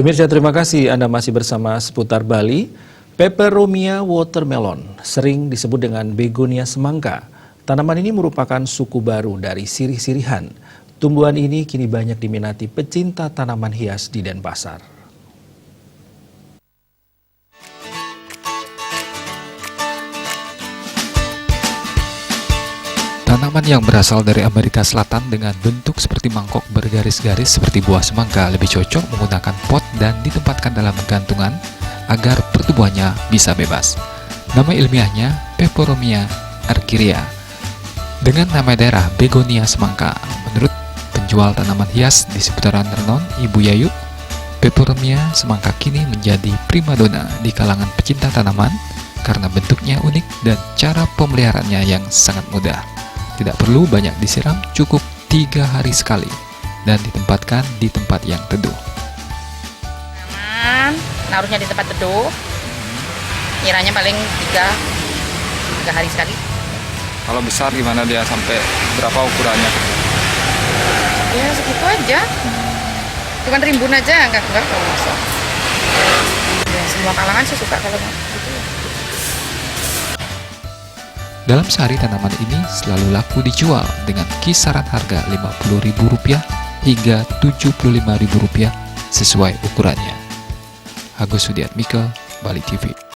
Pemirsa, terima kasih Anda masih bersama Seputar Bali. Peperomia watermelon sering disebut dengan begonia semangka. Tanaman ini merupakan suku baru dari sirih-sirihan. Tumbuhan ini kini banyak diminati pecinta tanaman hias di Denpasar. Tanaman yang berasal dari Amerika Selatan dengan bentuk seperti mangkok bergaris-garis seperti buah semangka lebih cocok menggunakan pot dan ditempatkan dalam gantungan agar pertumbuhannya bisa bebas. Nama ilmiahnya Peperomia argyria dengan nama daerah begonia semangka. Menurut penjual tanaman hias di seputaran Renon, Ibu Yayu, Peperomia semangka kini menjadi primadona di kalangan pecinta tanaman karena bentuknya unik dan cara pemeliharaannya yang sangat mudah. Tidak perlu banyak disiram, cukup 3 hari sekali dan ditempatkan di tempat yang teduh. Aman, naruhnya di tempat teduh. Kiranya paling 3 hari sekali. Kalau besar gimana dia, sampai berapa ukurannya? Ya segitu aja. Cuman rimbun aja, enggak kalau masuk. Ya, semua kalangan sih suka kalau gitu. Dalam sehari tanaman ini selalu laku dijual dengan kisaran harga Rp50.000 hingga Rp75.000 sesuai ukurannya. Agus Sudiatmiko, Bali TV.